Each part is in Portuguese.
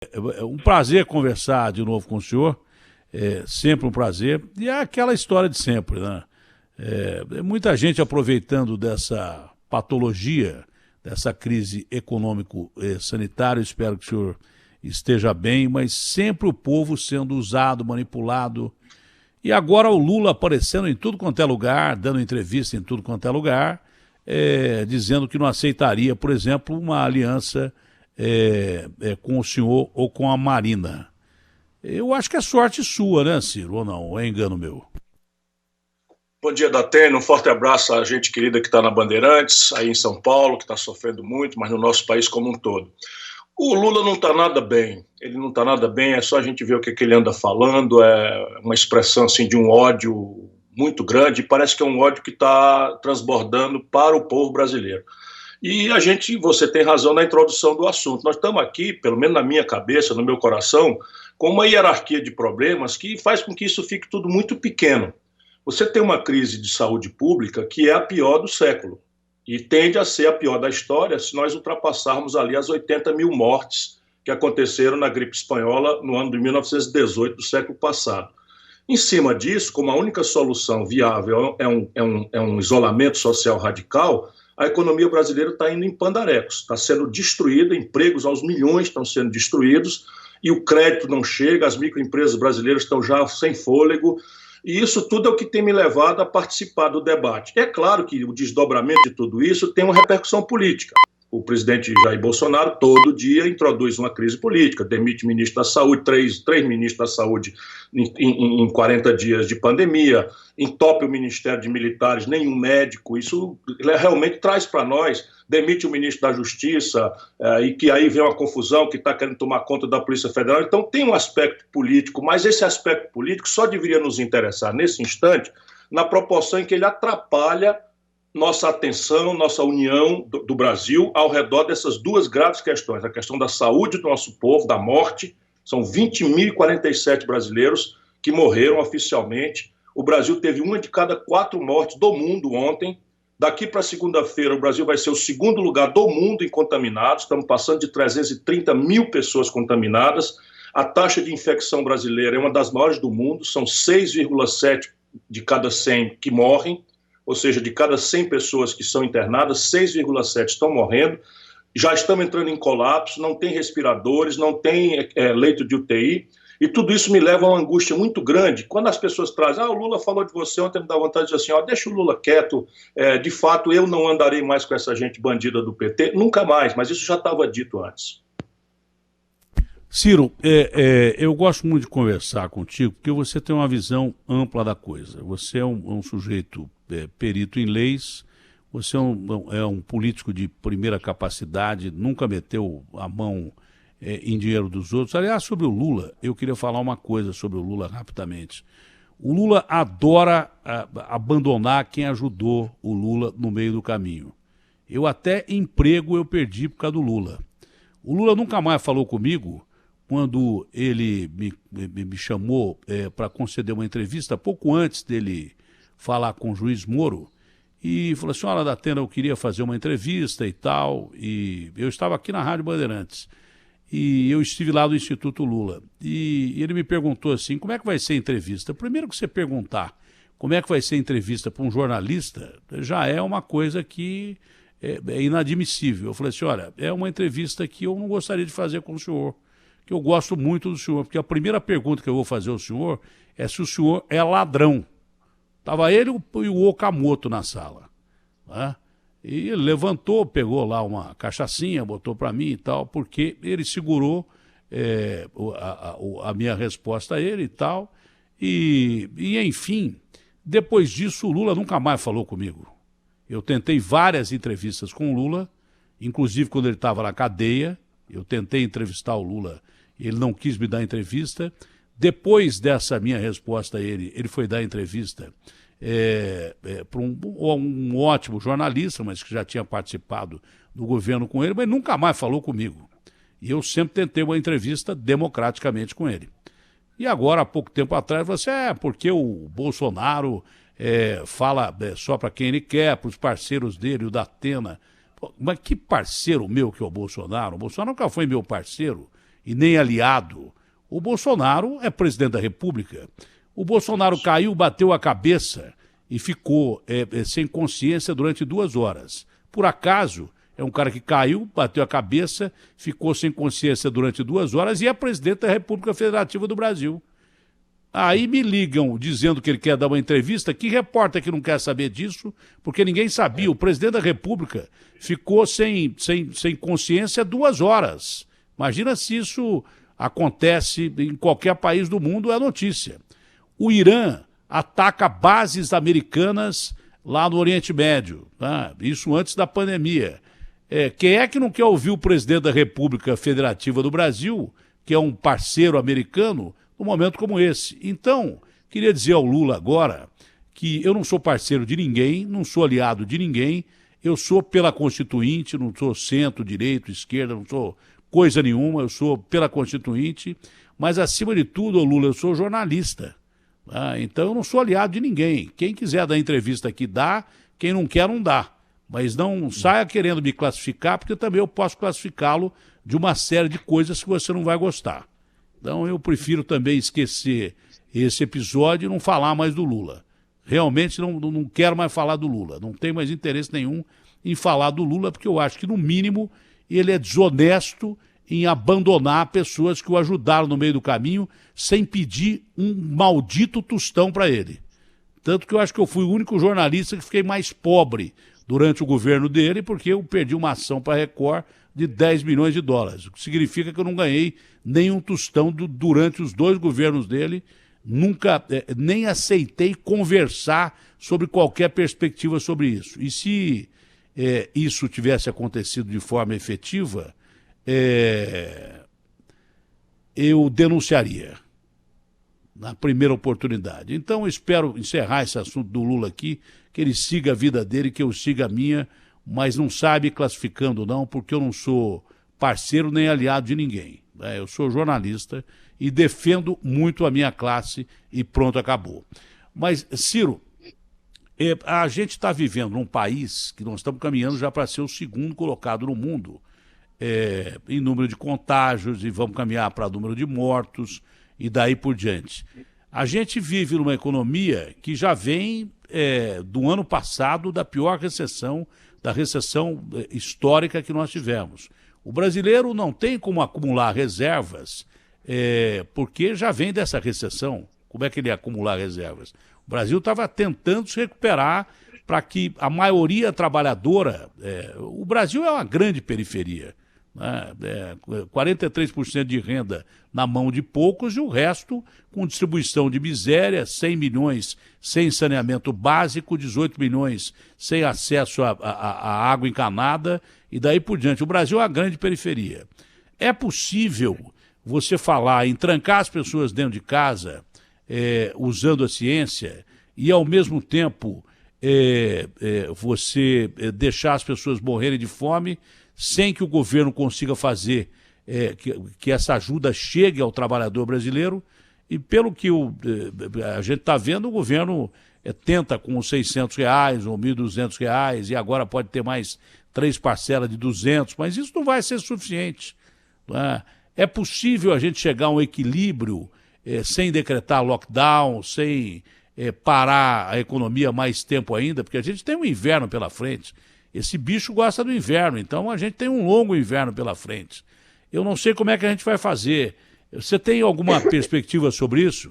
É um prazer conversar de novo com o senhor, sempre um prazer. E é aquela história de sempre, né? Muita gente aproveitando dessa patologia, dessa crise econômico-sanitária. Espero que o senhor esteja bem, mas sempre o povo sendo usado, manipulado. E agora o Lula aparecendo em tudo quanto é lugar, dando entrevista em tudo quanto é lugar, dizendo que não aceitaria, por exemplo, uma aliança com o senhor ou com a Marina. Eu acho que é sorte sua, né, Ciro, ou não? Ou é engano meu? Bom dia, Datena. Um forte abraço à gente querida que está na Bandeirantes, aí em São Paulo, que está sofrendo muito, mas no nosso país como um todo. O Lula não está nada bem. Ele não está nada bem, é só a gente ver o que ele anda falando. É uma expressão assim, de um ódio muito grande, e parece que é um ódio que está transbordando para o povo brasileiro. E você tem razão na introdução do assunto. Nós estamos aqui, pelo menos na minha cabeça, no meu coração, com uma hierarquia de problemas que faz com que isso fique tudo muito pequeno. Você tem uma crise de saúde pública que é a pior do século e tende a ser a pior da história se nós ultrapassarmos ali as 80 mil mortes que aconteceram na gripe espanhola no ano de 1918 do século passado. Em cima disso, como a única solução viável é um isolamento social radical, a economia brasileira está indo em pandarecos, está sendo destruída, empregos aos milhões estão sendo destruídos e o crédito não chega, as microempresas brasileiras estão já sem fôlego, e isso tudo é o que tem me levado a participar do debate. É claro que o desdobramento de tudo isso tem uma repercussão política. O presidente Jair Bolsonaro todo dia introduz uma crise política, demite ministro da Saúde, três ministros da Saúde em 40 dias de pandemia, entope o Ministério de Militares, nenhum médico. Isso realmente traz para nós, demite o ministro da Justiça, e que aí vem uma confusão que está querendo tomar conta da Polícia Federal. Então tem um aspecto político, mas esse aspecto político só deveria nos interessar nesse instante na proporção em que ele atrapalha nossa atenção, nossa união do Brasil ao redor dessas duas graves questões, a questão da saúde do nosso povo, da morte. São 20.047 brasileiros que morreram oficialmente. O Brasil teve uma de cada 4 mortes do mundo ontem. Daqui para segunda-feira, o Brasil vai ser o segundo lugar do mundo em contaminados. Estamos passando de 330 mil pessoas contaminadas. A taxa de infecção brasileira é uma das maiores do mundo. São 6,7 de cada 100 que morrem. Ou seja, de cada 100 pessoas que são internadas, 6,7 estão morrendo, já estamos entrando em colapso, não tem respiradores, não tem leito de UTI, e tudo isso me leva a uma angústia muito grande. Quando as pessoas trazem, o Lula falou de você ontem, me dá vontade de dizer assim, deixa o Lula quieto, de fato eu não andarei mais com essa gente bandida do PT, nunca mais, mas isso já estava dito antes. Ciro, eu gosto muito de conversar contigo porque você tem uma visão ampla da coisa. Você é um sujeito perito em leis, você é um político de primeira capacidade, nunca meteu a mão em dinheiro dos outros. Aliás, sobre o Lula, eu queria falar uma coisa sobre o Lula rapidamente. O Lula adora abandonar quem ajudou o Lula no meio do caminho. Eu até emprego eu perdi por causa do Lula. O Lula nunca mais falou comigo quando ele me chamou para conceder uma entrevista, pouco antes dele falar com o juiz Moro, e falou assim, olha, Datena, eu queria fazer uma entrevista e tal, e eu estava aqui na Rádio Bandeirantes, e eu estive lá do Instituto Lula, e ele me perguntou assim, como é que vai ser a entrevista? Primeiro que você perguntar como é que vai ser a entrevista para um jornalista, já é uma coisa que é inadmissível. Eu falei assim, olha, é uma entrevista que eu não gostaria de fazer com o senhor, que eu gosto muito do senhor, porque a primeira pergunta que eu vou fazer ao senhor é se o senhor é ladrão. Estava ele e o Okamoto na sala, né? E ele levantou, pegou lá uma cachaçinha, botou para mim e tal, porque ele segurou a minha resposta a ele e tal. E enfim, depois disso o Lula nunca mais falou comigo. Eu tentei várias entrevistas com o Lula, inclusive quando ele estava na cadeia, eu tentei entrevistar o Lula, ele não quis me dar entrevista. Depois dessa minha resposta a ele, ele foi dar entrevista para um ótimo jornalista, mas que já tinha participado do governo com ele, mas nunca mais falou comigo. E eu sempre tentei uma entrevista democraticamente com ele. E agora, há pouco tempo atrás, você porque o Bolsonaro fala só para quem ele quer, para os parceiros dele, o Datena. Pô, mas que parceiro meu que é o Bolsonaro? O Bolsonaro nunca foi meu parceiro e nem aliado. O Bolsonaro é presidente da República. O Bolsonaro caiu, bateu a cabeça e ficou sem consciência durante 2 horas. Por acaso, é um cara que caiu, bateu a cabeça, ficou sem consciência durante 2 horas e é presidente da República Federativa do Brasil. Aí me ligam dizendo que ele quer dar uma entrevista. Que repórter que não quer saber disso? Porque ninguém sabia. O presidente da República ficou sem consciência 2 horas. Imagina se isso acontece em qualquer país do mundo, é notícia. O Irã ataca bases americanas lá no Oriente Médio. Tá? Isso antes da pandemia. Quem é que não quer ouvir o presidente da República Federativa do Brasil, que é um parceiro americano, num momento como esse? Então, queria dizer ao Lula agora que eu não sou parceiro de ninguém, não sou aliado de ninguém, eu sou pela Constituinte, não sou centro, direito, esquerda, não sou coisa nenhuma, eu sou pela Constituinte, mas acima de tudo, Lula, eu sou jornalista. Então eu não sou aliado de ninguém. Quem quiser dar entrevista aqui dá, quem não quer não dá. Mas não saia querendo me classificar, porque também eu posso classificá-lo de uma série de coisas que você não vai gostar. Então eu prefiro também esquecer esse episódio e não falar mais do Lula. Realmente não quero mais falar do Lula. Não tenho mais interesse nenhum em falar do Lula, porque eu acho que, no mínimo, ele é desonesto em abandonar pessoas que o ajudaram no meio do caminho sem pedir um maldito tostão para ele. Tanto que eu acho que eu fui o único jornalista que fiquei mais pobre durante o governo dele, porque eu perdi uma ação para a Record de 10 milhões de dólares, o que significa que eu não ganhei nenhum tostão durante os 2 governos dele, nunca nem aceitei conversar sobre qualquer perspectiva sobre isso. E se isso tivesse acontecido de forma efetiva, eu denunciaria na primeira oportunidade. Então eu espero encerrar esse assunto do Lula aqui, que ele siga a vida dele, que eu siga a minha, mas não sabe classificando não, porque eu não sou parceiro nem aliado de ninguém. Eu sou jornalista e defendo muito a minha classe e pronto, acabou. Mas, Ciro, a gente está vivendo num país que nós estamos caminhando já para ser o 2º colocado no mundo em número de contágios, e vamos caminhar para número de mortos e daí por diante. A gente vive numa economia que já vem do ano passado da pior recessão, da recessão histórica que nós tivemos. O brasileiro não tem como acumular reservas, porque já vem dessa recessão. Como é que ele ia acumular reservas? O Brasil estava tentando se recuperar para que a maioria trabalhadora... o Brasil é uma grande periferia, né? 43% de renda na mão de poucos e o resto com distribuição de miséria, 100 milhões sem saneamento básico, 18 milhões sem acesso à água encanada e daí por diante. O Brasil é uma grande periferia. É possível você falar em trancar as pessoas dentro de casa usando a ciência e, ao mesmo tempo, você deixar as pessoas morrerem de fome sem que o governo consiga fazer que essa ajuda chegue ao trabalhador brasileiro? E pelo que a gente está vendo, o governo tenta com os R$600 ou R$1.200 e agora pode ter mais 3 parcelas de 200, mas isso não vai ser suficiente. É possível a gente chegar a um equilíbrio sem decretar lockdown, sem parar a economia mais tempo ainda, porque a gente tem um inverno pela frente. Esse bicho gosta do inverno, então a gente tem um longo inverno pela frente. Eu não sei como é que a gente vai fazer. Você tem alguma perspectiva sobre isso?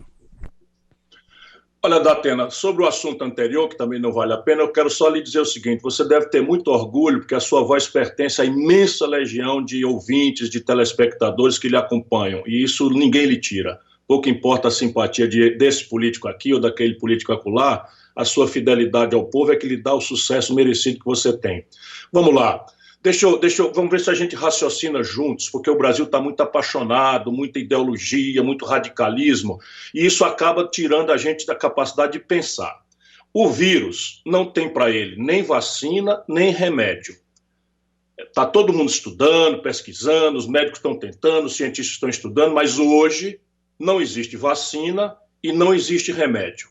Olha, Datena, sobre o assunto anterior, que também não vale a pena, eu quero só lhe dizer o seguinte: você deve ter muito orgulho, porque a sua voz pertence à imensa legião de ouvintes, de telespectadores que lhe acompanham, e isso ninguém lhe tira. Pouco importa a simpatia desse político aqui ou daquele político acolá, a sua fidelidade ao povo é que lhe dá o sucesso merecido que você tem. Vamos lá. Vamos ver se a gente raciocina juntos, porque o Brasil está muito apaixonado, muita ideologia, muito radicalismo, e isso acaba tirando a gente da capacidade de pensar. O vírus não tem para ele nem vacina, nem remédio. Está todo mundo estudando, pesquisando, os médicos estão tentando, os cientistas estão estudando, mas hoje não existe vacina e não existe remédio.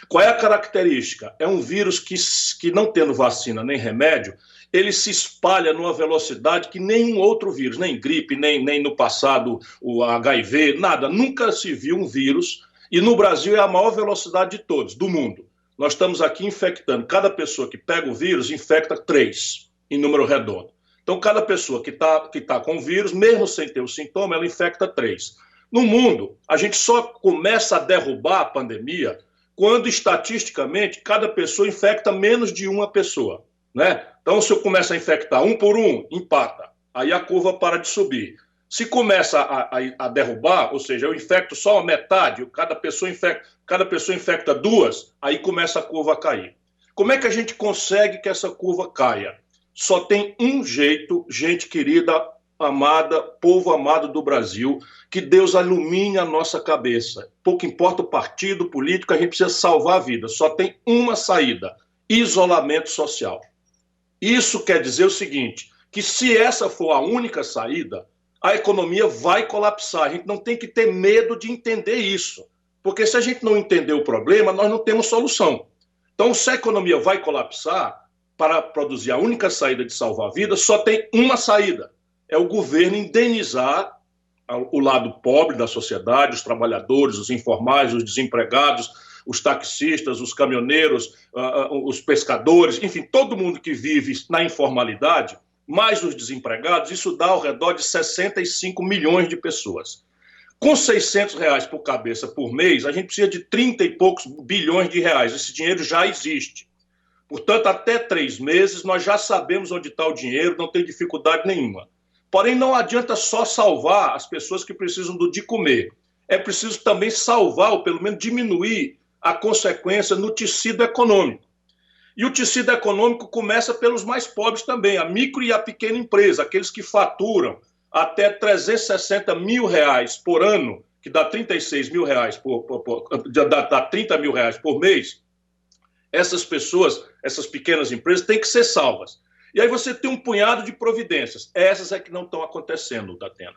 Qual é a característica? É um vírus que não tendo vacina nem remédio, ele se espalha numa velocidade que nenhum outro vírus, nem gripe, nem no passado o HIV, nada, nunca se viu um vírus, e no Brasil é a maior velocidade de todos, do mundo. Nós estamos aqui infectando, cada pessoa que pega o vírus infecta 3, em número redondo. Então, cada pessoa que tá com o vírus, mesmo sem ter o sintoma, ela infecta 3. No mundo, a gente só começa a derrubar a pandemia quando, estatisticamente, cada pessoa infecta menos de uma pessoa, né? Então, se eu começo a infectar um por um, empata. Aí a curva para de subir. Se começa a derrubar, ou seja, eu infecto só a metade, cada pessoa infecta 2, aí começa a curva a cair. Como é que a gente consegue que essa curva caia? Só tem um jeito, gente querida, amada, povo amado do Brasil, que Deus ilumine a nossa cabeça. Pouco importa o partido político, a gente precisa salvar a vida. Só tem uma saída: isolamento social. Isso quer dizer o seguinte, que se essa for a única saída, a economia vai colapsar. A gente não tem que ter medo de entender isso, porque se a gente não entender o problema, nós não temos solução. Então, se a economia vai colapsar, para produzir a única saída de salvar a vida, só tem uma saída: é o governo indenizar o lado pobre da sociedade, os trabalhadores, os informais, os desempregados, os taxistas, os caminhoneiros, os pescadores, enfim, todo mundo que vive na informalidade, mais os desempregados. Isso dá ao redor de 65 milhões de pessoas. Com R$600 por cabeça por mês, a gente precisa de 30 e poucos bilhões de reais. Esse dinheiro já existe. Portanto, até 3 meses, nós já sabemos onde está o dinheiro, não tem dificuldade nenhuma. Porém, não adianta só salvar as pessoas que precisam de comer. É preciso também salvar, ou pelo menos diminuir, a consequência no tecido econômico. E o tecido econômico começa pelos mais pobres também, a micro e a pequena empresa, aqueles que faturam até R$360 mil por ano, que dá R$36 mil, dá R$30 mil por mês. Essas pessoas, essas pequenas empresas, têm que ser salvas. E aí você tem um punhado de providências. Essas é que não estão acontecendo, Datena.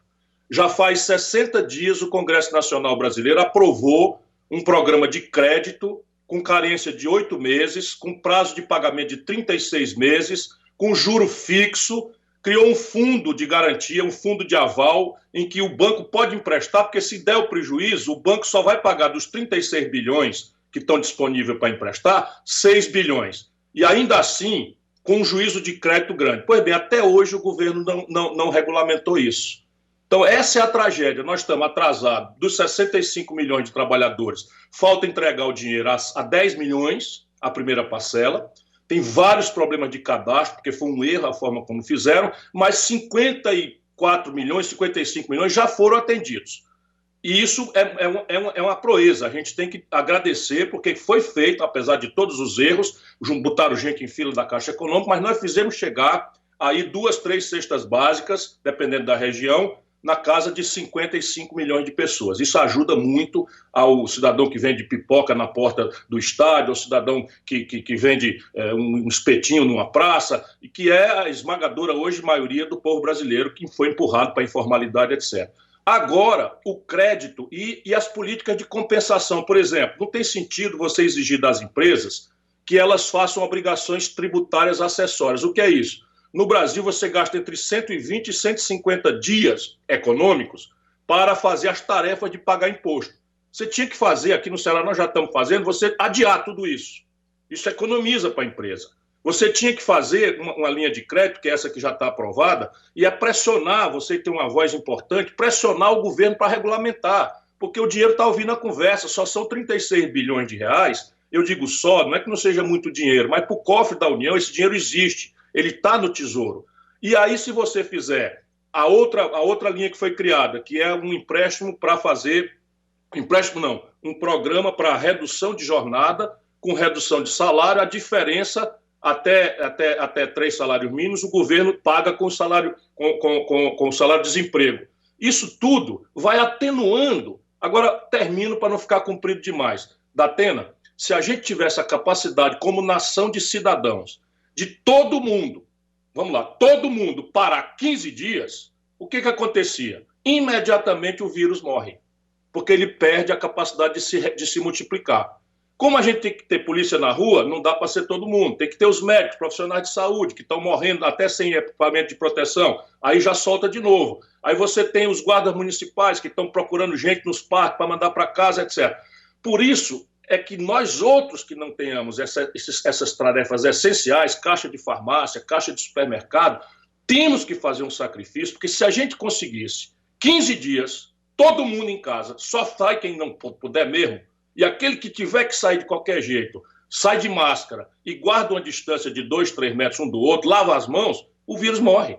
Já faz 60 dias o Congresso Nacional Brasileiro aprovou um programa de crédito com carência de 8 meses, com prazo de pagamento de 36 meses, com juro fixo, criou um fundo de garantia, um fundo de aval, em que o banco pode emprestar, porque se der o prejuízo, o banco só vai pagar dos 36 bilhões que estão disponíveis para emprestar, 6 bilhões. E ainda assim, com um juízo de crédito grande. Pois bem, até hoje o governo não regulamentou isso. Então, essa é a tragédia. Nós estamos atrasados. Dos 65 milhões de trabalhadores, falta entregar o dinheiro a 10 milhões, a primeira parcela. Tem vários problemas de cadastro, porque foi um erro a forma como fizeram, mas 54 milhões, 55 milhões já foram atendidos. E isso é uma proeza. A gente tem que agradecer, porque foi feito, apesar de todos os erros, botaram gente em fila da Caixa Econômica, mas nós fizemos chegar aí 2, 3 cestas básicas, dependendo da região, na casa de 55 milhões de pessoas. Isso ajuda muito ao cidadão que vende pipoca na porta do estádio, ao cidadão que vende um espetinho numa praça, e que é a esmagadora hoje maioria do povo brasileiro que foi empurrado para a informalidade, etc. Agora, o crédito e as políticas de compensação, por exemplo, não tem sentido você exigir das empresas que elas façam obrigações tributárias acessórias. O que é isso? No Brasil, você gasta entre 120 e 150 dias econômicos para fazer as tarefas de pagar imposto. Você tinha que fazer, aqui no Ceará nós já estamos fazendo, você adiar tudo isso. Isso economiza para a empresa. Você tinha que fazer uma linha de crédito, que é essa que já está aprovada, e é pressionar, você tem uma voz importante, pressionar o governo para regulamentar, porque o dinheiro está ouvindo a conversa, só são 36 bilhões de reais, eu digo só, não é que não seja muito dinheiro, mas para o cofre da União esse dinheiro existe, ele está no Tesouro. E aí, se você fizer a outra linha que foi criada, que é um empréstimo para fazer, um programa para redução de jornada, com redução de salário, a diferença até 3 salários mínimos, o governo paga com o salário de desemprego. Isso tudo vai atenuando. Agora, termino para não ficar comprido demais. Datena, se a gente tivesse a capacidade, como nação de cidadãos, de todo mundo, vamos lá, todo mundo parar 15 dias, o que acontecia? Imediatamente o vírus morre, porque ele perde a capacidade de se multiplicar. Como a gente tem que ter polícia na rua, não dá para ser todo mundo. Tem que ter os médicos, profissionais de saúde, que estão morrendo até sem equipamento de proteção. Aí já solta de novo. Aí você tem os guardas municipais que estão procurando gente nos parques para mandar para casa, etc. Por isso é que nós outros que não tenhamos essas tarefas essenciais, caixa de farmácia, caixa de supermercado, temos que fazer um sacrifício, porque se a gente conseguisse 15 dias, todo mundo em casa, só sai quem não puder mesmo, e aquele que tiver que sair de qualquer jeito, sai de máscara e guarda uma distância de 2, 3 metros um do outro, lava as mãos, o vírus morre.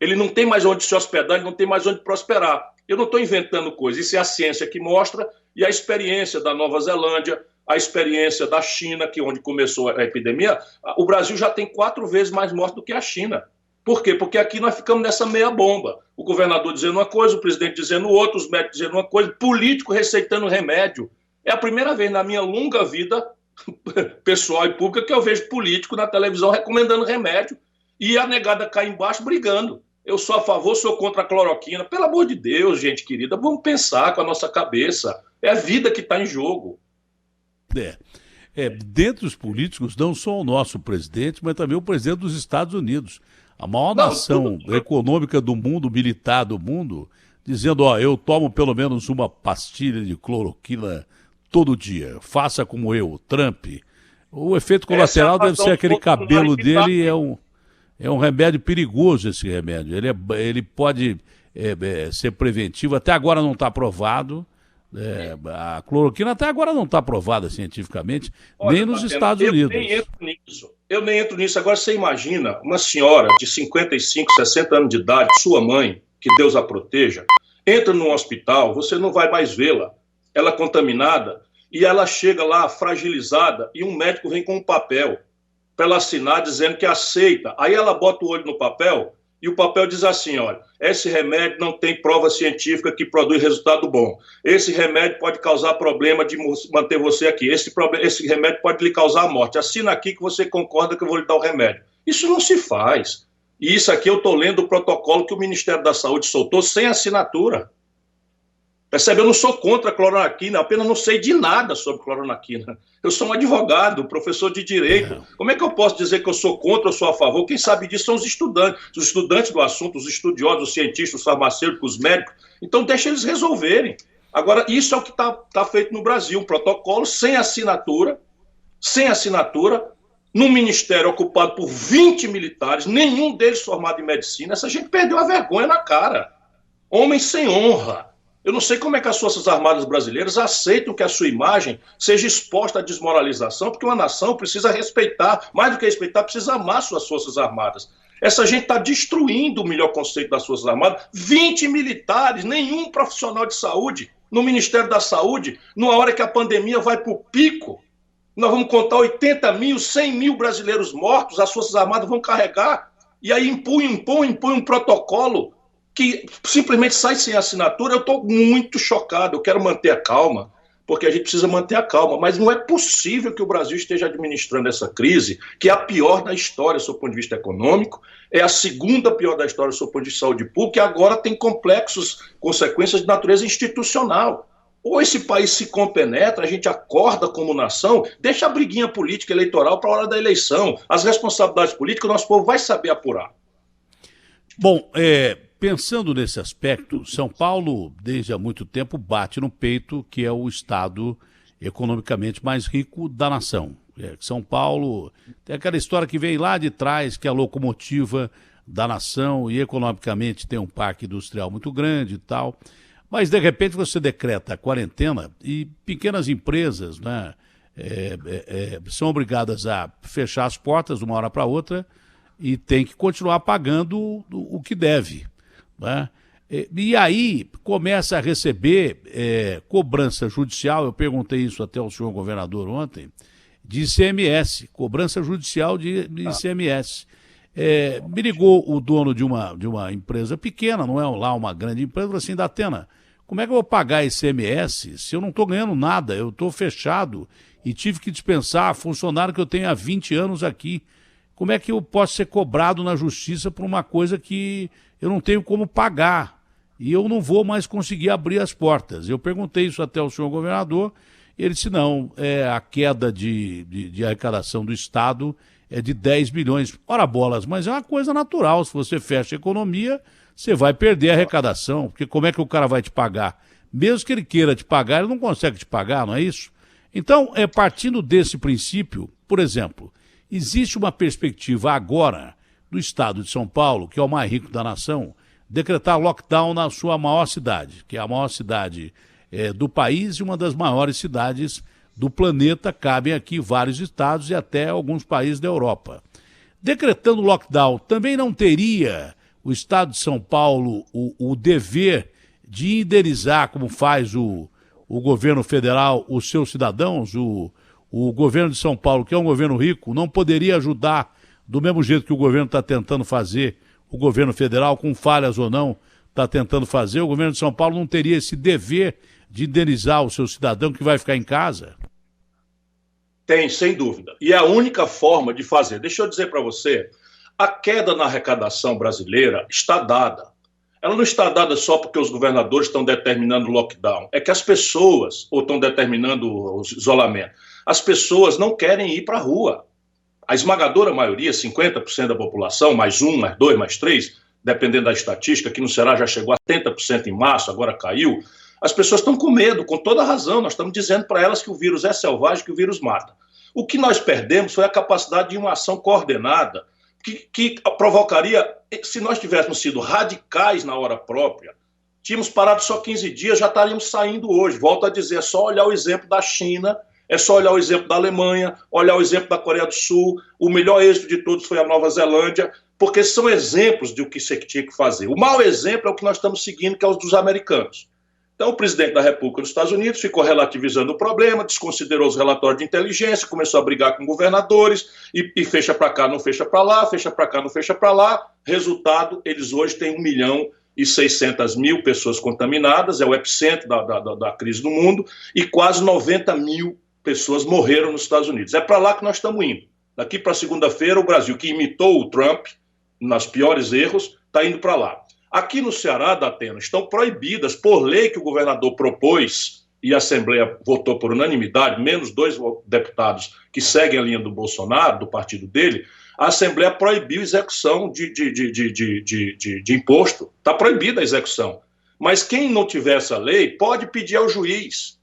Ele não tem mais onde se hospedar, ele não tem mais onde prosperar. Eu não estou inventando coisa, isso é a ciência que mostra e a experiência da Nova Zelândia, a experiência da China, que onde começou a epidemia, o Brasil já tem 4 vezes mais mortes do que a China. Por quê? Porque aqui nós ficamos nessa meia bomba. O governador dizendo uma coisa, o presidente dizendo outra, os médicos dizendo uma coisa, político receitando remédio. É a primeira vez na minha longa vida pessoal e pública que eu vejo político na televisão recomendando remédio e a negada cai embaixo brigando. Eu sou a favor, sou contra a cloroquina. Pelo amor de Deus, gente querida, vamos pensar com a nossa cabeça. É a vida que está em jogo. Dentre os políticos, não só o nosso presidente, mas também o presidente dos Estados Unidos. A maior nação econômica do mundo, militar do mundo, dizendo, eu tomo pelo menos uma pastilha de cloroquina todo dia, faça como eu, Trump. O efeito colateral deve ser aquele cabelo dele, é um remédio perigoso esse remédio. Ele pode ser preventivo, até agora não está aprovado. A cloroquina até agora não está aprovada cientificamente, nem nos Estados Unidos. Eu nem entro nisso. Agora você imagina uma senhora de 55, 60 anos de idade, sua mãe, que Deus a proteja, entra num hospital, você não vai mais vê-la. Ela contaminada, e ela chega lá fragilizada, e um médico vem com um papel para ela assinar dizendo que aceita. Aí ela bota o olho no papel, e o papel diz assim, olha, esse remédio não tem prova científica que produz resultado bom. Esse remédio pode causar problema de manter você aqui. Esse remédio pode lhe causar a morte. Assina aqui que você concorda que eu vou lhe dar o remédio. Isso não se faz. E isso aqui eu estou lendo o protocolo que o Ministério da Saúde soltou sem assinatura. Percebe? Eu não sou contra a cloroquina, apenas não sei de nada sobre cloroquina. Eu sou um advogado, professor de direito. Como é que eu posso dizer que eu sou contra ou sou a favor? Quem sabe disso são os estudantes do assunto, os estudiosos, os cientistas, os farmacêuticos, os médicos. Então deixa eles resolverem. Agora, isso é o que está feito no Brasil, um protocolo sem assinatura, num ministério ocupado por 20 militares, nenhum deles formado em medicina. Essa gente perdeu a vergonha na cara. Homens sem honra. Eu não sei como é que as Forças Armadas brasileiras aceitam que a sua imagem seja exposta à desmoralização, porque uma nação precisa respeitar, mais do que respeitar, precisa amar suas Forças Armadas. Essa gente está destruindo o melhor conceito das Forças Armadas. 20 militares, nenhum profissional de saúde no Ministério da Saúde, numa hora que a pandemia vai para o pico. Nós vamos contar 80 mil, 100 mil brasileiros mortos, as Forças Armadas vão carregar, e aí impõe um protocolo que simplesmente sai sem assinatura. Eu estou muito chocado, eu quero manter a calma, porque a gente precisa manter a calma, mas não é possível que o Brasil esteja administrando essa crise, que é a pior da história, do seu ponto de vista econômico, é a segunda pior da história, do seu ponto de vista de saúde pública, e agora tem complexas consequências de natureza institucional. Ou esse país se compenetra, a gente acorda como nação, deixa a briguinha política eleitoral para a hora da eleição, as responsabilidades políticas o nosso povo vai saber apurar. Bom, pensando nesse aspecto, São Paulo, desde há muito tempo, bate no peito que é o estado economicamente mais rico da nação. São Paulo tem aquela história que vem lá de trás, que é a locomotiva da nação e economicamente tem um parque industrial muito grande e tal. Mas, de repente, você decreta a quarentena e pequenas empresas, né, são obrigadas a fechar as portas de uma hora para outra e tem que continuar pagando o que deve. Né? E aí começa a receber cobrança judicial, eu perguntei isso até ao senhor governador ontem, de ICMS, cobrança judicial de ICMS. Me ligou o dono de uma empresa pequena, não é lá uma grande empresa, falou assim, Datena, como é que eu vou pagar ICMS se eu não estou ganhando nada, eu estou fechado e tive que dispensar funcionário que eu tenho há 20 anos aqui. Como é que eu posso ser cobrado na justiça por uma coisa que eu não tenho como pagar e eu não vou mais conseguir abrir as portas? Eu perguntei isso até ao senhor governador Ele disse, não, a queda de arrecadação do Estado é de 10 bilhões. Ora bolas, mas é uma coisa natural, se você fecha a economia, você vai perder a arrecadação, porque como é que o cara vai te pagar? Mesmo que ele queira te pagar, ele não consegue te pagar, não é isso? Então, partindo desse princípio, por exemplo, existe uma perspectiva agora do Estado de São Paulo, que é o mais rico da nação, decretar lockdown na sua maior cidade, que é a maior cidade do país e uma das maiores cidades do planeta. Cabem aqui vários estados e até alguns países da Europa. Decretando lockdown, também não teria o Estado de São Paulo o dever de indenizar, como faz o governo federal, os seus cidadãos? O governo de São Paulo, que é um governo rico, não poderia ajudar do mesmo jeito que o governo está tentando fazer, o governo federal, com falhas ou não, está tentando fazer? O governo de São Paulo não teria esse dever de indenizar o seu cidadão que vai ficar em casa? Tem, sem dúvida. E é a única forma de fazer. Deixa eu dizer para você, a queda na arrecadação brasileira está dada. Ela não está dada só porque os governadores estão determinando o lockdown. É que as pessoas, ou estão determinando o isolamento, as pessoas não querem ir para a rua. A esmagadora maioria, 50% da população, mais 1, mais 2, mais 3, dependendo da estatística, que no Ceará já chegou a 70% em março, agora caiu. As pessoas estão com medo, com toda razão. Nós estamos dizendo para elas que o vírus é selvagem, que o vírus mata. O que nós perdemos foi a capacidade de uma ação coordenada que provocaria, se nós tivéssemos sido radicais na hora própria, tínhamos parado só 15 dias, já estaríamos saindo hoje. Volto a dizer, é só olhar o exemplo da China, é só olhar o exemplo da Alemanha, olhar o exemplo da Coreia do Sul. O melhor êxito de todos foi a Nova Zelândia, porque são exemplos de o que você tinha que fazer. O mau exemplo é o que nós estamos seguindo, que é os dos americanos. Então, o presidente da República dos Estados Unidos ficou relativizando o problema, desconsiderou os relatórios de inteligência, começou a brigar com governadores e fecha para cá, não fecha para lá, fecha para cá, não fecha para lá. Resultado, eles hoje têm 1.600.000 pessoas contaminadas, é o epicentro da crise no mundo, e quase 90.000 pessoas morreram nos Estados Unidos. É para lá que nós estamos indo. Daqui para segunda-feira, o Brasil, que imitou o Trump, nos piores erros, está indo para lá. Aqui no Ceará, Datena, estão proibidas, por lei que o governador propôs, e a Assembleia votou por unanimidade, menos 2 deputados que seguem a linha do Bolsonaro, do partido dele, a Assembleia proibiu a execução de imposto. Está proibida a execução. Mas quem não tiver essa lei pode pedir ao juiz.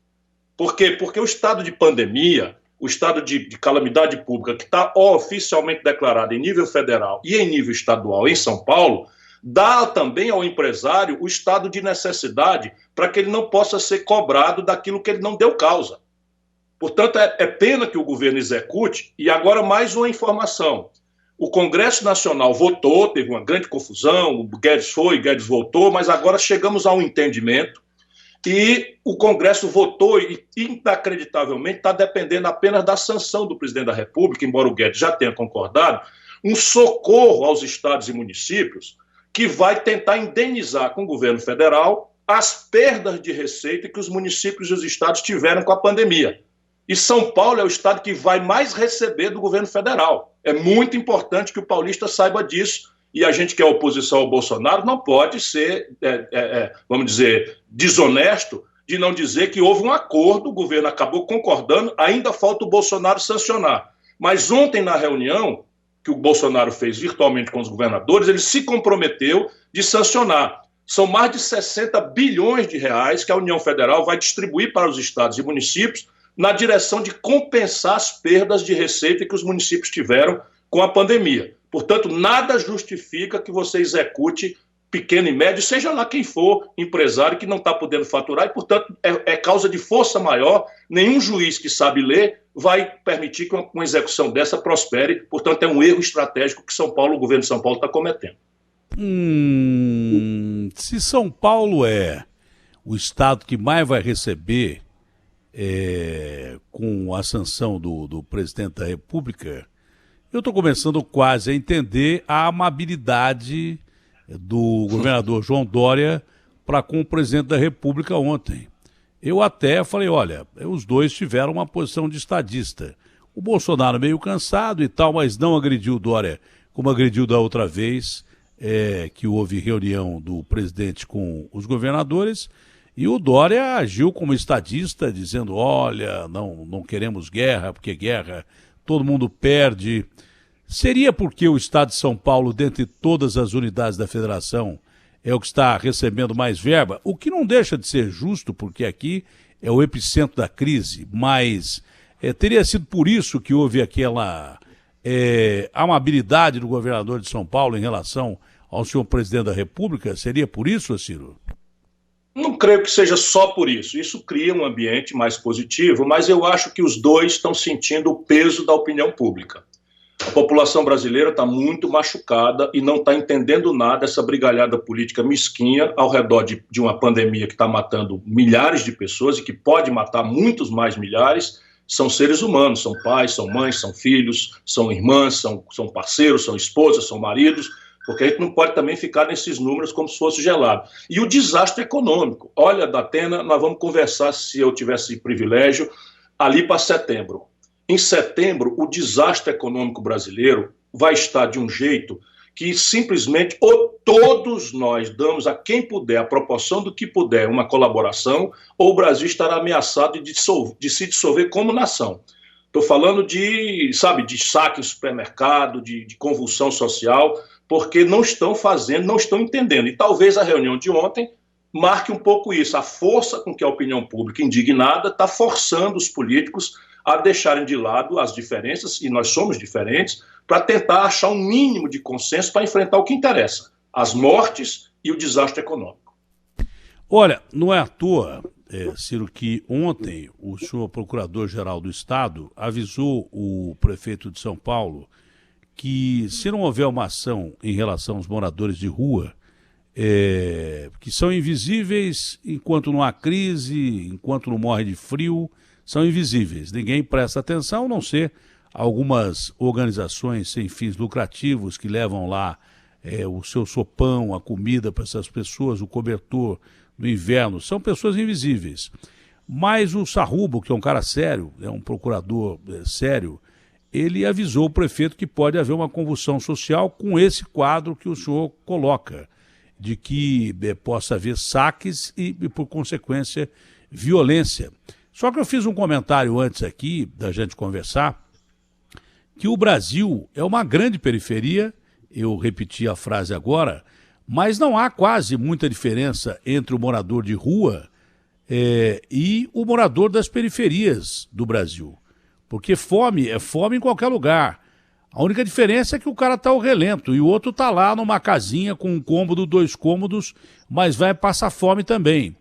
Por quê? Porque o estado de pandemia, o estado de calamidade pública, que está oficialmente declarado em nível federal e em nível estadual em São Paulo, dá também ao empresário o estado de necessidade para que ele não possa ser cobrado daquilo que ele não deu causa. Portanto, é pena que o governo execute. E agora mais uma informação. O Congresso Nacional votou, teve uma grande confusão, o Guedes foi, o Guedes voltou, mas agora chegamos a um entendimento e o Congresso votou e, inacreditavelmente, está dependendo apenas da sanção do presidente da República, embora o Guedes já tenha concordado, um socorro aos estados e municípios que vai tentar indenizar com o governo federal as perdas de receita que os municípios e os estados tiveram com a pandemia. E São Paulo é o estado que vai mais receber do governo federal. É muito importante que o paulista saiba disso. E a gente que é oposição ao Bolsonaro não pode ser, vamos dizer, desonesto de não dizer que houve um acordo, o governo acabou concordando, ainda falta o Bolsonaro sancionar. Mas ontem, na reunião que o Bolsonaro fez virtualmente com os governadores, ele se comprometeu de sancionar. São mais de 60 bilhões de reais que a União Federal vai distribuir para os estados e municípios na direção de compensar as perdas de receita que os municípios tiveram com a pandemia. Portanto, nada justifica que você execute pequeno e médio, seja lá quem for, empresário que não está podendo faturar, e, portanto, é causa de força maior. Nenhum juiz que sabe ler vai permitir que uma execução dessa prospere. Portanto, é um erro estratégico que o governo de São Paulo está cometendo. Se São Paulo é o estado que mais vai receber com a sanção do presidente da República, eu estou começando quase a entender a amabilidade do governador João Dória para com o presidente da República ontem. Eu até falei, olha, os dois tiveram uma posição de estadista. O Bolsonaro meio cansado e tal, mas não agrediu o Dória como agrediu da outra vez que houve reunião do presidente com os governadores. E o Dória agiu como estadista, dizendo, olha, não queremos guerra, porque guerra todo mundo perde. Seria porque o Estado de São Paulo, dentre todas as unidades da federação, é o que está recebendo mais verba, o que não deixa de ser justo, porque aqui é o epicentro da crise, mas teria sido por isso que houve aquela amabilidade do governador de São Paulo em relação ao senhor presidente da República? Seria por isso, Ciro? Não creio que seja só por isso. Isso cria um ambiente mais positivo, mas eu acho que os dois estão sentindo o peso da opinião pública. A população brasileira está muito machucada e não está entendendo nada dessa brigalhada política mesquinha ao redor de uma pandemia que está matando milhares de pessoas e que pode matar muitos mais milhares. São seres humanos, são pais, são mães, são filhos, são irmãs, são parceiros, são esposas, são maridos, porque a gente não pode também ficar nesses números como se fosse gelado. E o desastre econômico. Olha, Datena, nós vamos conversar, se eu tivesse privilégio, ali para setembro. Em setembro, o desastre econômico brasileiro vai estar de um jeito que simplesmente ou todos nós damos a quem puder, a proporção do que puder, uma colaboração, ou o Brasil estará ameaçado de se dissolver como nação. Estou falando de saque em supermercado, de convulsão social, porque não estão fazendo, não estão entendendo. E talvez a reunião de ontem marque um pouco isso. A força com que a opinião pública indignada está forçando os políticos a deixarem de lado as diferenças, e nós somos diferentes, para tentar achar um mínimo de consenso para enfrentar o que interessa, as mortes e o desastre econômico. Olha, não é à toa, Ciro, que ontem o senhor Procurador-Geral do Estado avisou o prefeito de São Paulo que, se não houver uma ação em relação aos moradores de rua, que são invisíveis enquanto não há crise, enquanto não morre de frio, são invisíveis. Ninguém presta atenção, a não ser algumas organizações sem fins lucrativos que levam lá o seu sopão, a comida para essas pessoas, o cobertor no inverno. São pessoas invisíveis. Mas o Sarrubo, que é um cara sério, é um procurador sério, ele avisou o prefeito que pode haver uma convulsão social com esse quadro que o senhor coloca, de que possa haver saques e, por consequência, violência. Só que eu fiz um comentário antes aqui, da gente conversar, que o Brasil é uma grande periferia, eu repeti a frase agora, mas não há quase muita diferença entre o morador de rua e o morador das periferias do Brasil. Porque fome é fome em qualquer lugar. A única diferença é que o cara está ao relento e o outro está lá numa casinha com um cômodo, 2 cômodos, mas vai passar fome também.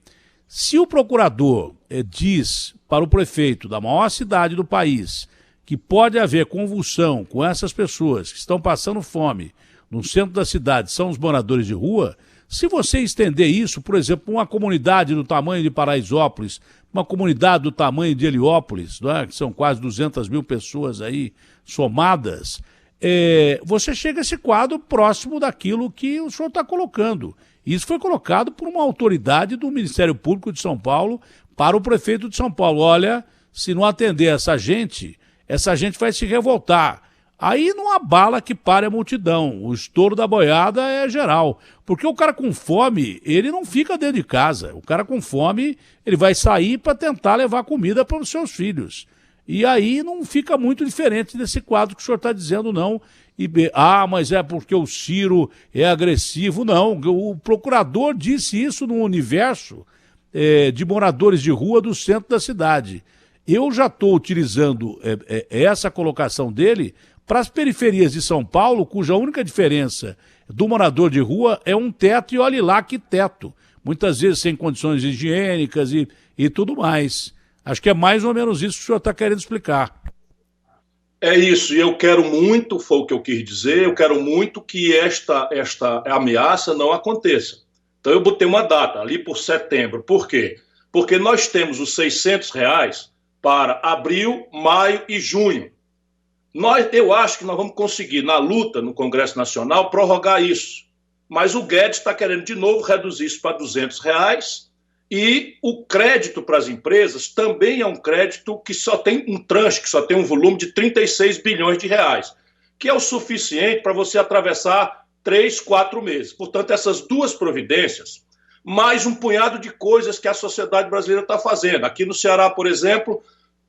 Se o procurador diz para o prefeito da maior cidade do país que pode haver convulsão com essas pessoas que estão passando fome no centro da cidade, são os moradores de rua, se você estender isso, por exemplo, uma comunidade do tamanho de Paraisópolis, uma comunidade do tamanho de Heliópolis, não é? Que são quase 200 mil pessoas aí somadas, você chega a esse quadro próximo daquilo que o senhor está colocando. Isso foi colocado por uma autoridade do Ministério Público de São Paulo para o prefeito de São Paulo. Olha, se não atender essa gente vai se revoltar. Aí não há bala que pare a multidão. O estouro da boiada é geral. Porque o cara com fome, ele não fica dentro de casa. O cara com fome, ele vai sair para tentar levar comida para os seus filhos. E aí não fica muito diferente desse quadro que o senhor está dizendo, não. Mas é porque o Ciro é agressivo. Não, o procurador disse isso no universo de moradores de rua do centro da cidade. Eu já estou utilizando essa colocação dele para as periferias de São Paulo, cuja única diferença do morador de rua é um teto, e olhe lá que teto. Muitas vezes sem condições higiênicas e tudo mais. Acho que é mais ou menos isso que o senhor está querendo explicar. É isso, e eu quero muito, foi o que eu quis dizer, eu quero muito que esta ameaça não aconteça. Então eu botei uma data, ali por setembro. Por quê? Porque nós temos os R$600 para abril, maio e junho. Eu acho que nós vamos conseguir, na luta no Congresso Nacional, prorrogar isso. Mas o Guedes está querendo de novo reduzir isso para R$200, e o crédito para as empresas também é um crédito que só tem um tranche, que só tem um volume de 36 bilhões de reais, que é o suficiente para você atravessar 3, 4 meses. Portanto, essas duas providências mais um punhado de coisas que a sociedade brasileira está fazendo. Aqui no Ceará, por exemplo,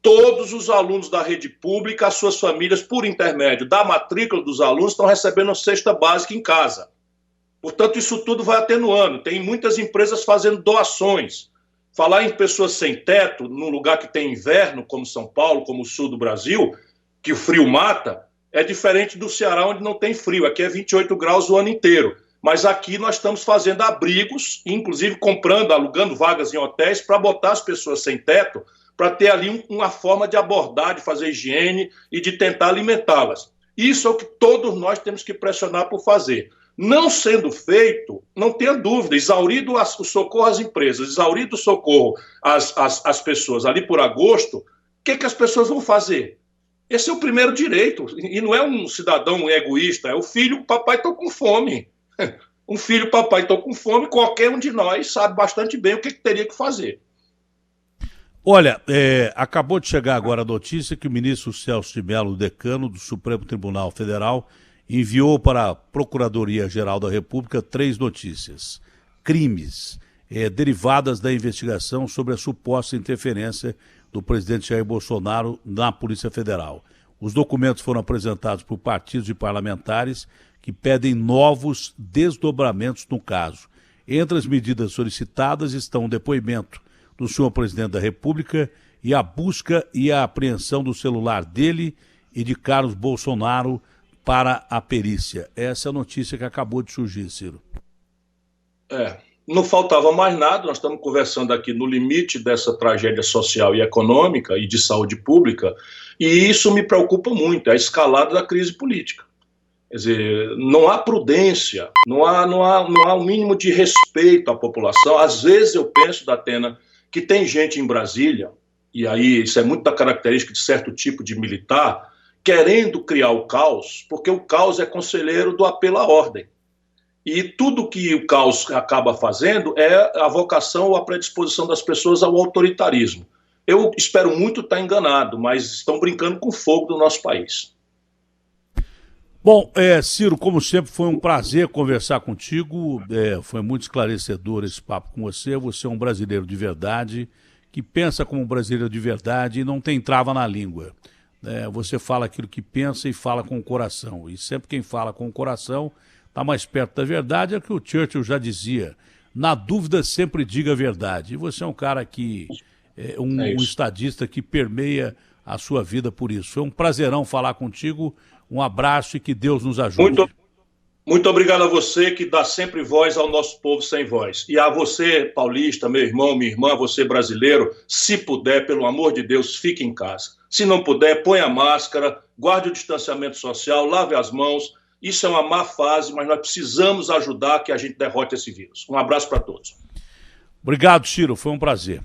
todos os alunos da rede pública, as suas famílias, por intermédio da matrícula dos alunos, estão recebendo cesta básica em casa. Portanto, isso tudo vai atenuando. Tem muitas empresas fazendo doações. Falar em pessoas sem teto, num lugar que tem inverno, como São Paulo, como o sul do Brasil, que o frio mata, é diferente do Ceará, onde não tem frio. Aqui é 28 graus o ano inteiro. Mas aqui nós estamos fazendo abrigos, inclusive comprando, alugando vagas em hotéis para botar as pessoas sem teto, para ter ali uma forma de abordar, de fazer higiene e de tentar alimentá-las. Isso é o que todos nós temos que pressionar por fazer. Não sendo feito, não tenha dúvida, exaurido o socorro às empresas, exaurido o socorro às pessoas ali por agosto, o que as pessoas vão fazer? Esse é o primeiro direito, e não é um cidadão egoísta, é o filho, papai, estou com fome. Um filho, papai, estou com fome, qualquer um de nós sabe bastante bem o que teria que fazer. Olha, acabou de chegar agora a notícia que o ministro Celso de Mello, decano do Supremo Tribunal Federal, enviou para a Procuradoria-Geral da República 3 notícias, crimes derivadas da investigação sobre a suposta interferência do presidente Jair Bolsonaro na Polícia Federal. Os documentos foram apresentados por partidos e parlamentares que pedem novos desdobramentos no caso. Entre as medidas solicitadas estão o depoimento do senhor presidente da República e a busca e a apreensão do celular dele e de Carlos Bolsonaro para a perícia. Essa é a notícia que acabou de surgir, Ciro. Não faltava mais nada, nós estamos conversando aqui no limite dessa tragédia social e econômica e de saúde pública, e isso me preocupa muito, a escalada da crise política. Quer dizer, não há prudência, não há um mínimo de respeito à população. Às vezes eu penso, Datena, que tem gente em Brasília, e aí isso é muito da característica de certo tipo de militar, querendo criar o caos, porque o caos é conselheiro do apelo à ordem. E tudo que o caos acaba fazendo é a vocação ou a predisposição das pessoas ao autoritarismo. Eu espero muito estar enganado, mas estão brincando com o fogo do nosso país. Bom, Ciro, como sempre, foi um prazer conversar contigo, foi muito esclarecedor esse papo com você. Você é um brasileiro de verdade, que pensa como um brasileiro de verdade e não tem trava na língua. Você fala aquilo que pensa e fala com o coração, e sempre quem fala com o coração está mais perto da verdade. É o que o Churchill já dizia, na dúvida sempre diga a verdade. E você é um cara que, um estadista que permeia a sua vida por isso. Foi um prazerão falar contigo, um abraço e que Deus nos ajude. Muito obrigado a você que dá sempre voz ao nosso povo sem voz. E a você, paulista, meu irmão, minha irmã, você brasileiro, se puder, pelo amor de Deus, fique em casa. Se não puder, põe a máscara, guarde o distanciamento social, lave as mãos. Isso é uma má fase, mas nós precisamos ajudar que a gente derrote esse vírus. Um abraço para todos. Obrigado, Ciro, foi um prazer.